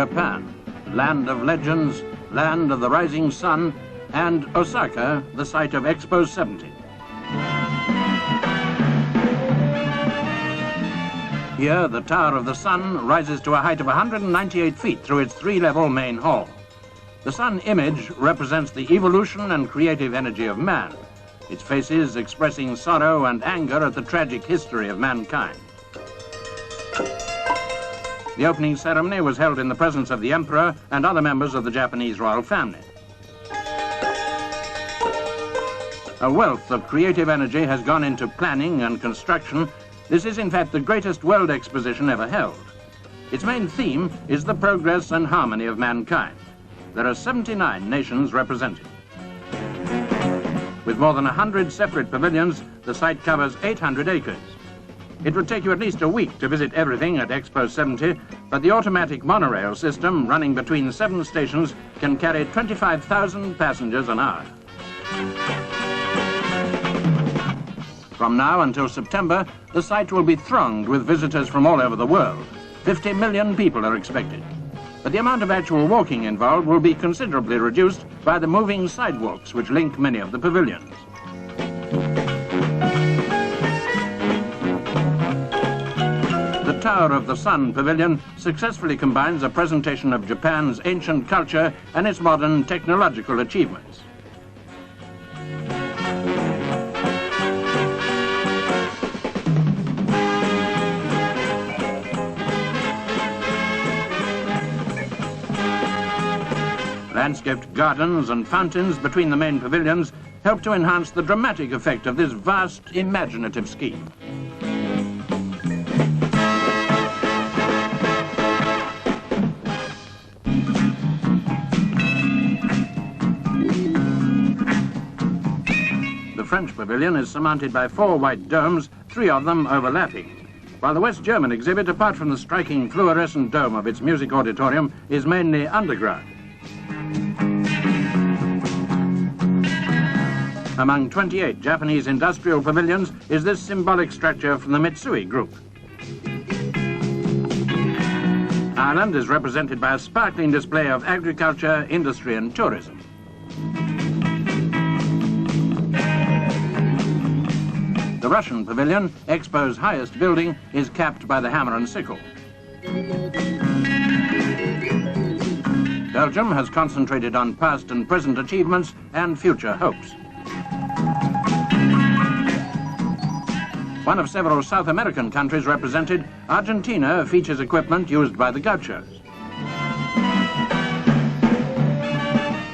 Japan, land of legends, land of the rising sun, and Osaka, the site of Expo 70. Here, the Tower of the Sun rises to a height of 198 feet through its three-level main hall. The sun image represents the evolution and creative energy of man, its faces expressing sorrow and anger at the tragic history of mankind. The opening ceremony was held in the presence of the Emperor and other members of the Japanese royal family. A wealth of creative energy has gone into planning and construction. This is in fact the greatest world exposition ever held. Its main theme is the progress and harmony of mankind. There are 79 nations represented. With more than 100 separate pavilions, the site covers 800 acres. It would take you at least a week to visit everything at Expo 70, but the automatic monorail system running between 7 stations can carry 25,000 passengers an hour. From now until September, the site will be thronged with visitors from all over the world. 50 million people are expected. But the amount of actual walking involved will be considerably reduced by the moving sidewalks which link many of the pavilions. The Tower of the Sun Pavilion successfully combines a presentation of Japan's ancient culture and its modern technological achievements. Landscaped gardens and fountains between the main pavilions help to enhance the dramatic effect of this vast, imaginative scheme. The French pavilion is surmounted by 4 white domes, 3 of them overlapping, while the West German exhibit, apart from the striking fluorescent dome of its music auditorium, is mainly underground. Among 28 Japanese industrial pavilions is this symbolic structure from the Mitsui Group. Ireland is represented by a sparkling display of agriculture, industry and tourism. The Russian pavilion, Expo's highest building, is capped by the hammer and sickle. Belgium has concentrated on past and present achievements and future hopes. One of several South American countries represented, Argentina features equipment used by the gauchos.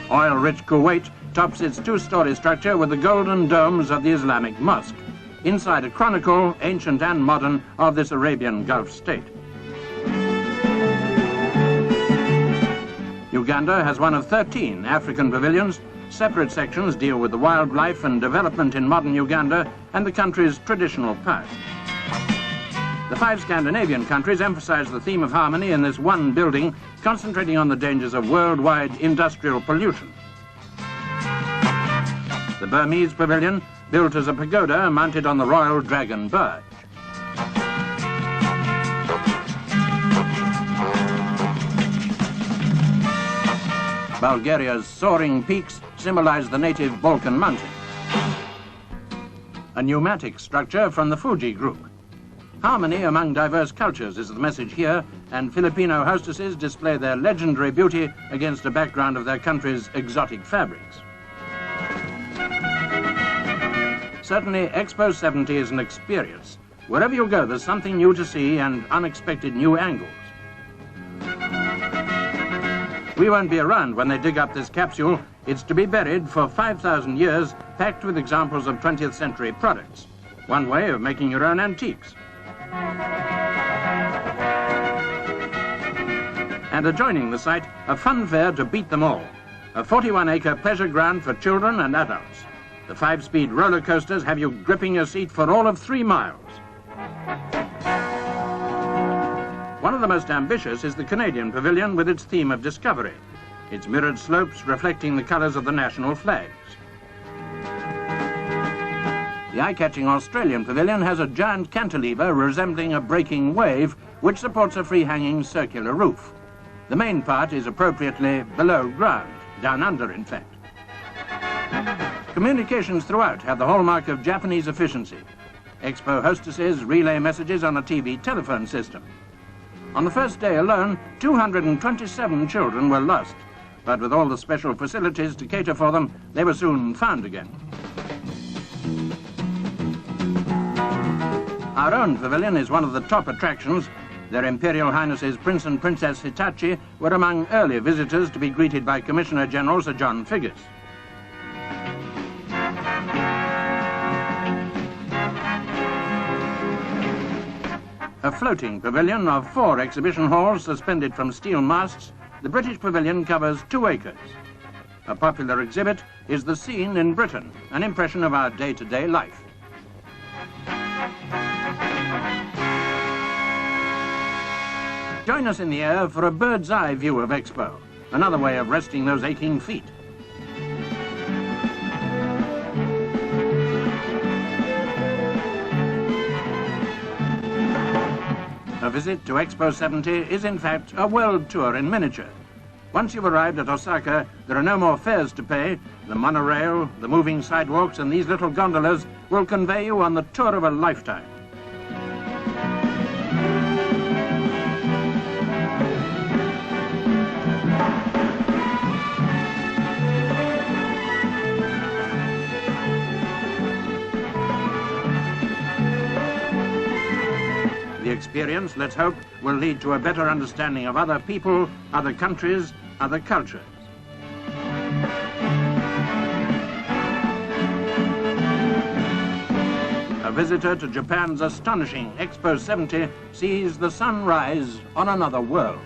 Oil-rich Kuwait tops its 2-story structure with the golden domes of the Islamic Mosque, inside a chronicle, ancient and modern, of this Arabian Gulf state. Uganda has one of 13 African pavilions. Separate sections deal with the wildlife and development in modern Uganda and the country's traditional past. The 5 Scandinavian countries emphasize the theme of harmony in this one building, concentrating on the dangers of worldwide industrial pollution. The Burmese pavilion, built as a pagoda mounted on the Royal Dragon barge. Bulgaria's soaring peaks symbolize the native Balkan mountains. A pneumatic structure from the Fuji Group. Harmony among diverse cultures is the message here, and Filipino hostesses display their legendary beauty against a background of their country's exotic fabrics. Certainly, Expo 70 is an experience. Wherever you go, there's something new to see and unexpected new angles. We won't be around when they dig up this capsule. It's to be buried for 5,000 years, packed with examples of 20th century products. One way of making your own antiques. And adjoining the site, a fun fair to beat them all. A 41-acre pleasure ground for children and adults. The 5-speed roller coasters have you gripping your seat for all of 3 miles. One of the most ambitious is the Canadian pavilion with its theme of discovery, its mirrored slopes reflecting the colours of the national flags. The eye-catching Australian pavilion has a giant cantilever resembling a breaking wave, which supports a free-hanging circular roof. The main part is appropriately below ground, down under in fact. Communications throughout have the hallmark of Japanese efficiency. Expo hostesses relay messages on a TV telephone system. On the first day alone, 227 children were lost, but with all the special facilities to cater for them, they were soon found again. Our own pavilion is one of the top attractions. Their Imperial Highnesses Prince and Princess Hitachi were among early visitors to be greeted by Commissioner General Sir John Figgis. A floating pavilion of 4 exhibition halls suspended from steel masts, the British pavilion covers 2 acres. A popular exhibit is The Scene in Britain, an impression of our day-to-day life. Join us in the air for a bird's-eye view of Expo, another way of resting those aching feet. A visit to Expo 70 is in fact a world tour in miniature. Once you've arrived at Osaka, there are no more fares to pay. The monorail, the moving sidewalks and these little gondolas will convey you on the tour of a lifetime. The experience, let's hope, will lead to a better understanding of other people, other countries, other cultures. A visitor to Japan's astonishing Expo 70 sees the sun rise on another world.